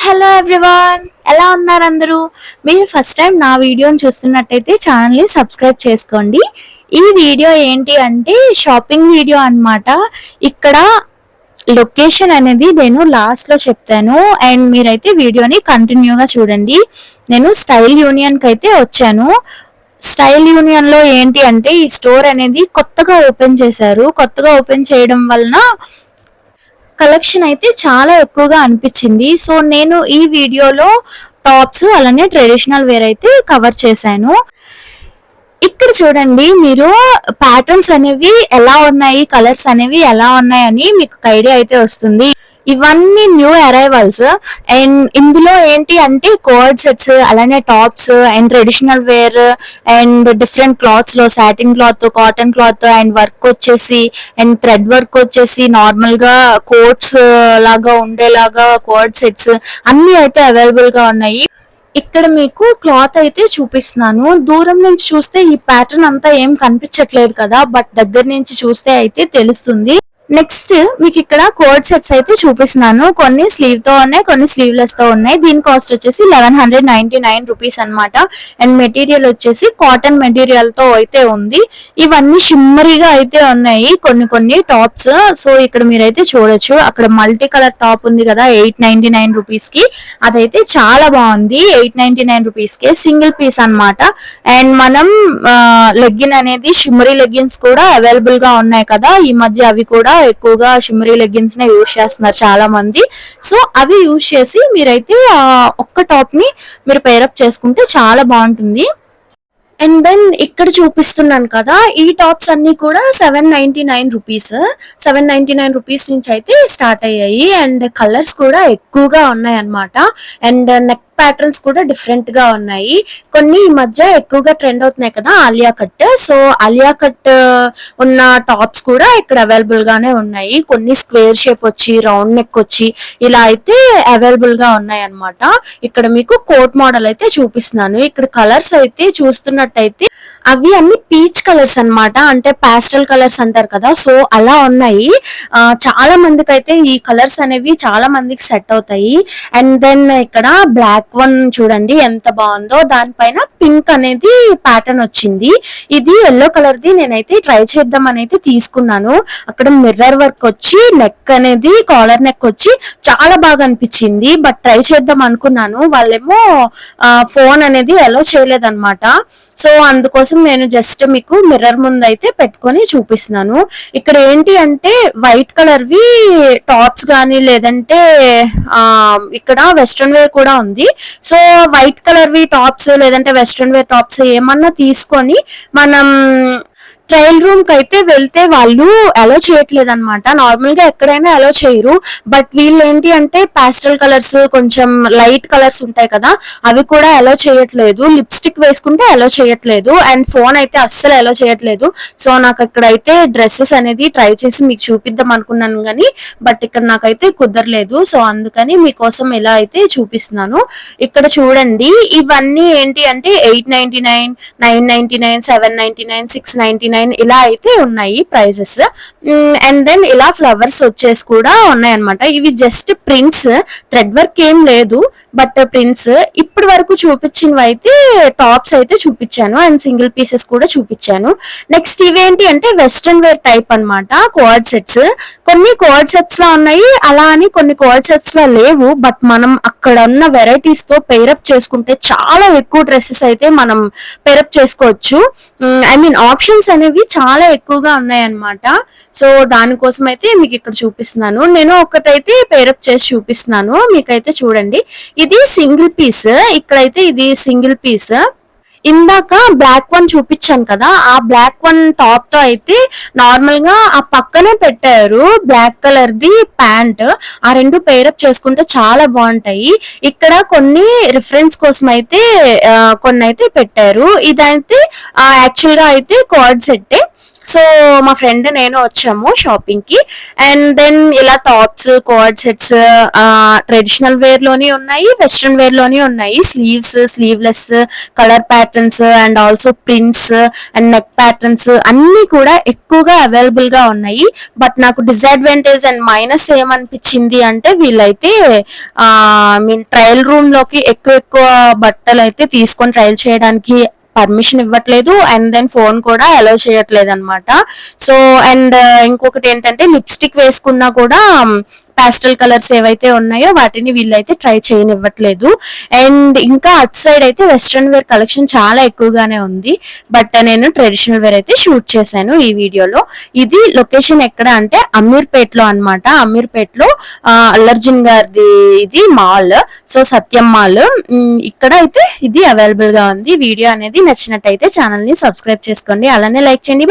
Hello everyone, ఎలా ఉన్నారు అందరూ? మీరు ఫస్ట్ టైం నా వీడియోని చూస్తున్నట్టయితే ఛానల్ని సబ్స్క్రైబ్ చేసుకోండి. ఈ వీడియో ఏంటి అంటే షాపింగ్ వీడియో అన్నమాట. ఇక్కడ లొకేషన్ అనేది నేను లాస్ట్లో చెప్తాను అండ్ మీరైతే వీడియోని కంటిన్యూగా చూడండి. నేను స్టైల్ యూనియన్కి అయితే వచ్చాను. స్టైల్ యూనియన్ లో ఏంటి అంటే ఈ స్టోర్ అనేది కొత్తగా ఓపెన్ చేశారు. కొత్తగా ఓపెన్ చేయడం వలన కలెక్షన్ అయితే చాలా ఎక్కువగా అనిపించింది. సో నేను ఈ వీడియోలో టాప్స్ అలానే ట్రెడిషనల్ వేర్ అయితే కవర్ చేశాను. ఇక్కడ చూడండి, మీరు ప్యాటర్న్స్ అనేవి ఎలా ఉన్నాయి, కలర్స్ అనేవి ఎలా ఉన్నాయని మీకు ఐడియా అయితే వస్తుంది. ఇవన్నీ న్యూ అరైవల్స్ అండ్ ఇందులో ఏంటి అంటే కోడ్ సెట్స్ అలానే tops and traditional wear and different clothes లో satin cloth, cotton cloth and work వచ్చేసి అండ్ థ్రెడ్ వర్క్ వచ్చేసి నార్మల్ గా కోట్స్ లాగా ఉండేలాగా కోడ్ సెట్స్ అన్ని అయితే అవైలబుల్ గా ఉన్నాయి. ఇక్కడ మీకు క్లాత్ అయితే చూపిస్తున్నాను. దూరం నుంచి చూస్తే ఈ ప్యాటర్న్ అంతా ఏం కనిపించట్లేదు కదా, బట్ దగ్గర నుంచి చూస్తే అయితే తెలుస్తుంది. నెక్స్ట్ మీకు ఇక్కడ కోడ్ సెట్స్ అయితే చూపిస్తున్నాను. కొన్ని స్లీవ్ తో ఉన్నాయి, కొన్ని స్లీవ్లెస్ తో ఉన్నాయి. దీని కాస్ట్ వచ్చేసి 1199 రూపీస్ అనమాట. అండ్ మెటీరియల్ వచ్చేసి కాటన్ మెటీరియల్ తో అయితే ఉంది. ఇవన్నీ షిమ్మరీగా అయితే ఉన్నాయి కొన్ని టాప్స్. సో ఇక్కడ మీరైతే చూడొచ్చు, అక్కడ మల్టీ కలర్ టాప్ ఉంది కదా 899 రూపీస్ కి, అదైతే చాలా బాగుంది. 899 రూపీస్ కి సింగిల్ పీస్ అనమాట. అండ్ మనం లెగ్గిన్ అనేది షిమ్మరీ లెగ్గిన్స్ కూడా అవైలబుల్ గా ఉన్నాయి కదా, ఈ మధ్య అవి కూడా ఎక్కువగా షిమ్మరీ లెగ్గిన్స్ నే యూజ్ చేస్తున్నారు చాలా మంది. సో అవి యూజ్ చేసి మీరైతే ఒక్క టాప్ ని మీరు పేరప్ చేసుకుంటే చాలా బాగుంటుంది. అండ్ దెన్ ఇక్కడ చూపిస్తున్నాను కదా, ఈ టాప్స్ అన్ని కూడా 799 రూపీస్. 799 రూపీస్ నుంచి అయితే స్టార్ట్ అయ్యాయి. అండ్ కలర్స్ కూడా ఎక్కువగా ఉన్నాయి అన్నమాట. అండ్ నెక్ ప్యాటర్న్స్ కూడా డిఫరెంట్ గా ఉన్నాయి. కొన్ని ఈ మధ్య ఎక్కువగా ట్రెండ్ అవుతున్నాయి కదా Alia cut. So Alia cut ఉన్న టాప్స్ కూడా ఇక్కడ అవైలబుల్ గానే ఉన్నాయి. కొన్ని స్క్వేర్ షేప్ వచ్చి రౌండ్ నెక్ వచ్చి ఇలా అయితే అవైలబుల్ గా ఉన్నాయి అన్నమాట. ఇక్కడ మీకు కోట్ మోడల్ అయితే చూపిస్తున్నాను. ఇక్కడ కలర్స్ అయితే చూస్తున్నట్టయితే అవి అన్ని పీచ్ కలర్స్ అన్నమాట, అంటే పాస్టల్ కలర్స్ అంటారు కదా, సో అలా ఉన్నాయి. చాలా మందికి అయితే ఈ కలర్స్ అనేవి చాలా మందికి సెట్ అవుతాయి. అండ్ దెన్ ఇక్కడ బ్లాక్ వన్ చూడండి ఎంత బాగుందో, దానిపైన పింక్ అనేది ప్యాటర్న్ వచ్చింది. ఇది ఎల్లో కలర్ ది నేనైతే ట్రై చేద్దాం అని అయితే తీసుకున్నాను. అక్కడ మిర్రర్ వర్క్ వచ్చి నెక్ అనేది కాలర్ నెక్ వచ్చి చాలా బాగా అనిపించింది. బట్ ట్రై చేద్దాం అనుకున్నాను, వాళ్ళేమో ఫోన్ అనేది అలో చేయలేదన్నమాట. సో అందుకోసం నేను జస్ట్ మీకు మిర్రర్ ముందు అయితే పెట్టుకొని చూపిస్తున్నాను. ఇక్కడ ఏంటి అంటే వైట్ కలర్ వి టాప్స్ గానీ లేదంటే ఇక్కడ వెస్ట్రన్ వేర్ కూడా ఉంది. సో వైట్ కలర్ వి టాప్స్ లేదంటే వెస్ట్రన్ వేర్ టాప్స్ ఏమన్నా తీసుకొని మనం ట్రయల్ రూమ్ కి అయితే వెళ్తే వాళ్ళు అలో చేయట్లేదు అనమాట. నార్మల్ గా ఎక్కడైనా అలో చేయరు, బట్ వీళ్ళు ఏంటి అంటే పాస్టల్ కలర్స్ కొంచెం లైట్ కలర్స్ ఉంటాయి కదా, అవి కూడా అలో చేయట్లేదు. లిప్స్టిక్ వేసుకుంటే అలో చేయట్లేదు అండ్ ఫోన్ అయితే అస్సలు అలో చేయట్లేదు. సో నాకు ఇక్కడైతే డ్రెస్సెస్ అనేది ట్రై చేసి మీకు చూపిద్దాం అనుకున్నాను కానీ బట్ ఇక్కడ నాకైతే కుదరలేదు. సో అందుకని మీకోసం ఇలా అయితే చూపిస్తున్నాను. ఇక్కడ చూడండి, ఇవన్నీ ఏంటి అంటే 899, 999, 799, 699 ఇలా అయితే ఉన్నాయి ప్రైజెస్. అండ్ దెన్ ఇలా ఫ్లవర్స్ వచ్చేసి కూడా ఉన్నాయి అనమాట. ఇవి జస్ట్ ప్రింట్స్, థ్రెడ్ వర్క్ ఏం లేదు, బట్ ప్రింట్స్. ఇప్పటి వరకు చూపించినవి అయితే టాప్స్ అయితే చూపించాను అండ్ సింగిల్ పీసెస్ కూడా చూపించాను. నెక్స్ట్ ఇవేంటి అంటే వెస్ట్రన్ వేర్ టైప్ అనమాట, కోడ్ సెట్స్. కొన్ని కోడ్ సెట్స్ లో ఉన్నాయి, అలా అని కొన్ని కోడ్ సెట్స్ లో లేవు. బట్ మనం అక్కడ ఉన్న వెరైటీస్ తో పేరప్ చేసుకుంటే చాలా ఎక్కువ డ్రెస్సెస్ అయితే మనం పేరప్ చేసుకోవచ్చు. ఐ మీన్ ఆప్షన్స్ అనేవి చాలా ఎక్కువగా ఉన్నాయి అన్నమాట. సో దానికోసం అయితే మీకు ఇక్కడ చూపిస్తున్నాను. నేను ఒకటైతే పేరప్ చేసి చూపిస్తున్నాను మీకైతే చూడండి. ఇది సింగిల్ పీస్, ఇక్కడైతే ఇది సింగిల్ పీస్. ఇందాక బ్లాక్ వన్ చూపించాను కదా, ఆ బ్లాక్ వన్ టాప్ తో అయితే నార్మల్ గా ఆ పక్కనే పెట్టారు బ్లాక్ కలర్ ది ప్యాంట్. ఆ రెండు పేరప్ చేసుకుంటే చాలా బాగుంటాయి. ఇక్కడ కొన్ని రిఫరెన్స్ కోసం అయితే కొన్ని అయితే పెట్టారు. ఇదైతే యాక్చువల్ గా అయితే కోడ్ సెట్టే. సో మా ఫ్రెండ్ నేను వచ్చాము షాపింగ్ కి. అండ్ దెన్ ఇలా tops, code sets traditional wear లోని ఉన్నాయి, వెస్ట్రన్ వేర్ లోని ఉన్నాయి. Sleeves, sleeveless, colour patterns and also prints and neck patterns అన్ని కూడా ఎక్కువగా అవైలబుల్ గా ఉన్నాయి. బట్ నాకు డిసడ్వాంటేజ్ అండ్ మైనస్ ఏమనిపించింది అంటే వీళ్ళైతే మీన్ ట్రయల్ రూమ్ లోకి ఎక్కువ బట్టలు అయితే తీసుకొని ట్రయల్ చేయడానికి పర్మిషన్ ఇవ్వట్లేదు. అండ్ దెన్ ఫోన్ కూడా అలౌ చేయట్లేదు అనమాట. సో అండ్ ఇంకొకటి ఏంటంటే లిప్స్టిక్ వేసుకున్నా కూడా పాస్టల్ కలర్స్ ఏవైతే ఉన్నాయో వాటిని వీళ్ళైతే ట్రై చేయనివ్వట్లేదు. అండ్ ఇంకా అటు సైడ్ అయితే వెస్ట్రన్ వేర్ కలెక్షన్ చాలా ఎక్కువగానే ఉంది. బట్ నేను ట్రెడిషనల్ వేర్ అయితే షూట్ చేశాను ఈ వీడియోలో. ఇది లొకేషన్ ఎక్కడ అంటే అమీర్పేట్ లో అనమాట. అమీర్పేట్ లో అల్లర్జున్ గారిది ఇది మాల్, సో సత్యం మాల్. ఇక్కడ అయితే ఇది అవైలబుల్ గా ఉంది. వీడియో అనేది నచ్చినట్టయితే ఛానల్ ని సబ్స్క్రైబ్ చేసుకోండి, అలానే లైక్ చేయండి.